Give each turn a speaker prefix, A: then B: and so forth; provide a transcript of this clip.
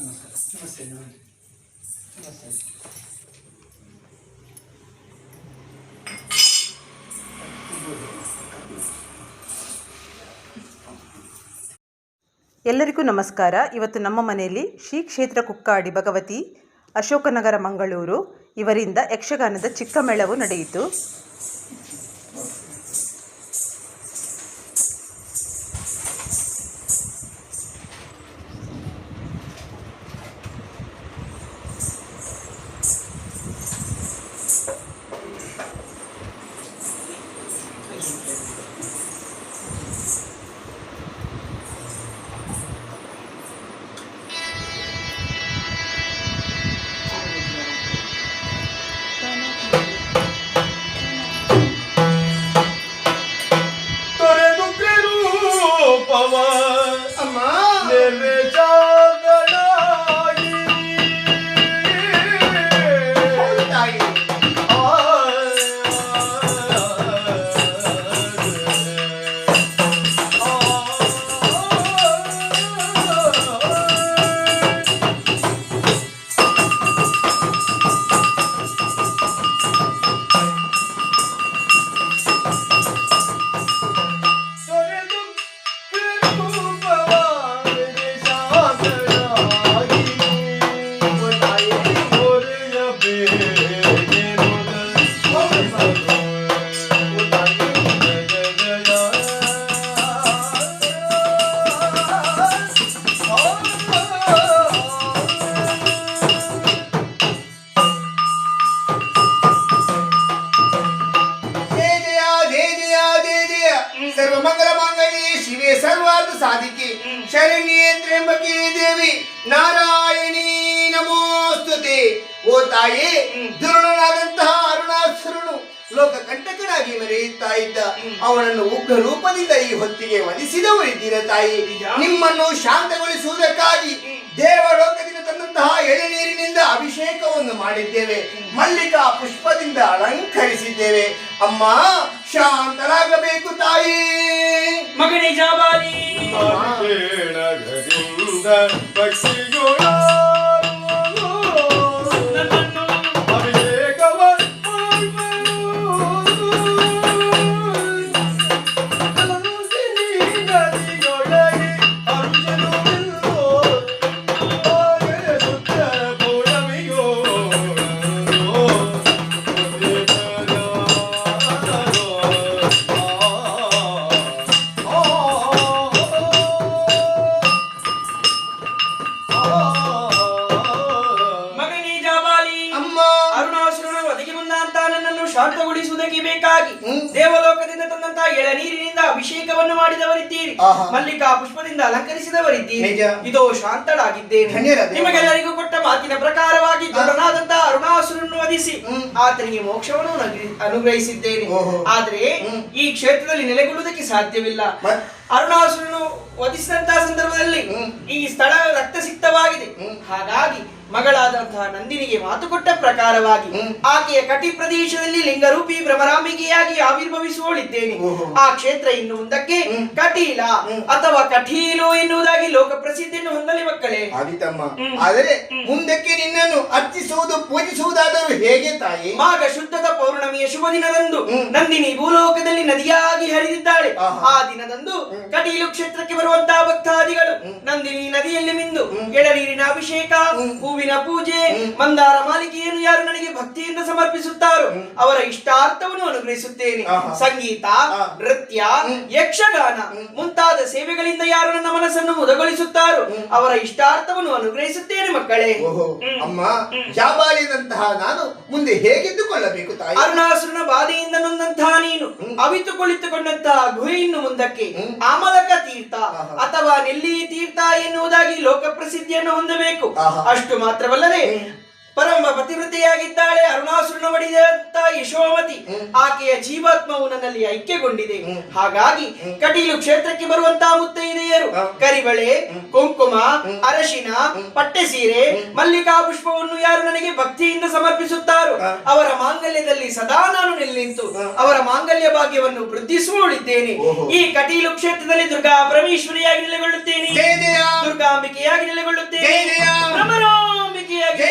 A: ನಮಸ್ತೆ ನಮಸ್ತೆ.
B: ಎಲ್ಲರಿಗೂ ನಮಸ್ಕಾರ. ಇವತ್ತು ನಮ್ಮ ಮನೆಯಲ್ಲಿ ಶ್ರೀ ಕ್ಷೇತ್ರ ಕುಕ್ಕಾಡಿ ಭಗವತಿ ಅಶೋಕನಗರ ಮಂಗಳೂರು ಇವರಿಂದ ಯಕ್ಷಗಾನದ ಚಿಕ್ಕ ಮೇಳವು ನಡೆಯಿತು.
C: ಸರ್ವಾರ್ಥ ಸಾಧಿಕೆ ಶರಣ್ಯೇ ತ್ರ್ಯಂಬಕೆ ದೇವಿ ನಾರಾಯಣಿ ನಮೋಸ್ತುತೆ. ಓ ತಾಯಿ, ದುರುಳನಾದಂತಹ ಅರುಣಾಸುರನು ಲೋಕ ಕಂಟಕನಾಗಿ ಮೆರೆಯುತ್ತಾ ಇದ್ದ ಅವನನ್ನು ಉಗ್ರ ರೂಪದಿಂದ ಈ ಹೊತ್ತಿಗೆ ವಧಿಸಿದವರಿದ್ದೀರ ತಾಯಿ. ನಿಮ್ಮನ್ನು ಶಾಂತಗೊಳಿಸುವುದಕ್ಕಾಗಿ ದೇವಲೋಕದಿಂದ ತಂದಂತಹ ಎಳೆನೀರಿನಿಂದ ಅಭಿಷೇಕವನ್ನು ಮಾಡಿದ್ದೇವೆ, ಮಲ್ಲಿಕಾ ಪುಷ್ಪದಿಂದ ಅಲಂಕರಿಸಿದ್ದೇವೆ. ಅಮ್ಮ, ಶಾಂತರಾಗಬೇಕು ತಾಯಿ.
A: ಮಗನೇ ಜಾಬಾಲಿ ಶಾಂತಗೊಳಿಸುವುದಕ್ಕೆ ಬೇಕಾಗಿ ದೇವಲೋಕದಿಂದ ತಂದಂತಹ ಎಳನೀರಿನಿಂದ ಅಭಿಷೇಕವನ್ನು ಮಾಡಿದವರಿದ್ದೀರಿ, ಮಲ್ಲಿಕಾ ಪುಷ್ಪದಿಂದ ಅಲಂಕರಿಸಿದವರಿದ್ದೀರಿ. ಇದು ಶಾಂತಳಾಗಿದ್ದೇನೆ. ನಿಮಗೆಲ್ಲರಿಗೂ ಕೊಟ್ಟ ಮಾತಿನ ಪ್ರಕಾರವಾಗಿ ದೊಡ್ಡನಾದಂತಹ ಅರುಣಾಸುರನ್ನು ವಧಿಸಿ ಆತನಿಗೆ ಮೋಕ್ಷವನ್ನು ಅನುಗ್ರಹಿಸಿದ್ದೇನೆ. ಆದ್ರೆ ಈ ಕ್ಷೇತ್ರದಲ್ಲಿ ನೆಲೆಗೊಳ್ಳುವುದಕ್ಕೆ ಸಾಧ್ಯವಿಲ್ಲ. ಅರುಣಾಸುರನು ವಧಿಸಿದಂತಹ ಸಂದರ್ಭದಲ್ಲಿ ಈ ಸ್ಥಳ ರಕ್ತಸಿಕ್ತವಾಗಿದೆ. ಹಾಗಾಗಿ ಮಗಳಾದಂತಹ ನಂದಿನಿಗೆ ಮಾತು ಕೊಟ್ಟ ಪ್ರಕಾರವಾಗಿ ಆಕೆಯ ಕಟಿ ಪ್ರದೇಶದಲ್ಲಿ ಲಿಂಗರೂಪಿ ಭ್ರಮರಾಂಬಿಕೆಯಾಗಿ ಆವಿರ್ಭವಿಸುವಳಿದ್ದೇನೆ. ಆ ಕ್ಷೇತ್ರ ಇನ್ನು ಮುಂದಕ್ಕೆ ಕಟೀಲ ಅಥವಾ ಕಟೀಲು ಎನ್ನುವುದಾಗಿ ಲೋಕ ಪ್ರಸಿದ್ಧಿಯನ್ನು ಹೊಂದಲಿ ಮಕ್ಕಳೇ.
C: ಆದರೆ ಮುಂದಕ್ಕೆ ನಿನ್ನನ್ನು ಅರ್ಚಿಸುವುದು ಪೂಜಿಸುವುದಾದರೂ ಹೇಗೆ ತಾಯಿ?
A: ಮಾಘ ಶುದ್ಧದ ಪೌರ್ಣಮಿಯ ಶುಭ ದಿನದಂದು ನಂದಿನಿ ಭೂಲೋಕದಲ್ಲಿ ನದಿಯಾಗಿ ಹರಿದಿದ್ದಾಳೆ. ಆ ದಿನದಂದು ಕಟೀಲು ಕ್ಷೇತ್ರಕ್ಕೆ ಬರುವಂತಹ ಭಕ್ತಾದಿಗಳು ನಂದಿನಿ ನದಿಯಲ್ಲಿ ಮಿಂದು ಎಳನೀರಿನ ಅಭಿಷೇಕ, ಹೂವಿನ ಪೂಜೆ, ಮಂದಾರ ಮಾಲಿಕೆಯನ್ನು ಯಾರು ನನಗೆ ಭಕ್ತಿಯಿಂದ ಸಮರ್ಪಿಸುತ್ತಾರೋ ಅವರ ಇಷ್ಟಾರ್ಥವನ್ನು ಅನುಗ್ರಹಿಸುತ್ತೇನೆ. ಸಂಗೀತ, ನೃತ್ಯ, ಯಕ್ಷಗಾನ ಮುಂತಾದ ಸೇವೆಗಳಿಂದ ಯಾರು ನನ್ನ ಮನಸ್ಸನ್ನು ಮುದಗೊಳಿಸುತ್ತಾರೋ ಅವರ ಇಷ್ಟಾರ್ಥವನ್ನು ಅನುಗ್ರಹಿಸುತ್ತೇನೆ ಮಕ್ಕಳೇ.
C: ಅಮ್ಮ, ಜಾಬಾಲಿದಂತಹ ನಾನು ಮುಂದೆ ಹೇಗೆದ್ದುಕೊಳ್ಳಬೇಕು ತಾಯಿ?
A: ಅರುಣಾಸುರನ ಬಾಧೆಯಿಂದ ನೊಂದಂತಹ ನೀನು ಅವಿತು ಕುಳಿತುಕೊಂಡಂತಹ ಗುಹೆಯನ್ನು ಮುಂದಕ್ಕೆ ಆಮಲಕ ತೀರ್ಥ ಅಥವಾ ನೆಲ್ಲಿ ತೀರ್ಥ ಎನ್ನುವುದಾಗಿ ಲೋಕ ಪ್ರಸಿದ್ಧಿಯನ್ನು ಹೊಂದಬೇಕು. ಅಷ್ಟು ಮಾತ್ರವಲ್ಲದೆ ಪರಮ ಪತಿವೃತೆಯಾಗಿದ್ದಾಳೆ. ಅರುಣಾಸುರನ ಒಡೆದಂತ ಯಶೋಮತಿ, ಆಕೆಯ ಜೀವಾತ್ಮವು ನನ್ನಲ್ಲಿ ಐಕ್ಯಗೊಂಡಿದೆ. ಹಾಗಾಗಿ ಕಟೀಲು ಕ್ಷೇತ್ರಕ್ಕೆ ಬರುವಂತಹ ಮುತ್ತೈದೆಯರು ಕರಿಬಳೆ, ಕುಂಕುಮ, ಅರಶಿನ, ಪಟ್ಟೆ ಸೀರೆ, ಮಲ್ಲಿಕಾ ಪುಷ್ಪವನ್ನು ಯಾರು ನನಗೆ ಭಕ್ತಿಯಿಂದ ಸಮರ್ಪಿಸುತ್ತಾರೋ ಅವರ ಮಾಂಗಲ್ಯದಲ್ಲಿ ಸದಾ ನಾನು ನಿಂತು ಅವರ ಮಾಂಗಲ್ಯ ಭಾಗ್ಯವನ್ನು ವೃದ್ಧಿಸುವಳಿದ್ದೇನೆ. ಈ ಕಟೀಲು ಕ್ಷೇತ್ರದಲ್ಲಿ ದುರ್ಗಾ ಪರಮೇಶ್ವರಿಯಾಗಿ ನೆಲೆಗೊಳ್ಳುತ್ತೇನೆ, ದುರ್ಗಾಂಬಿಕೆಯಾಗಿ ನೆಲೆಗೊಳ್ಳುತ್ತೇನೆ, ಬ್ರಹ್ಮರಾಂಬಿಕೆಯಾಗಿ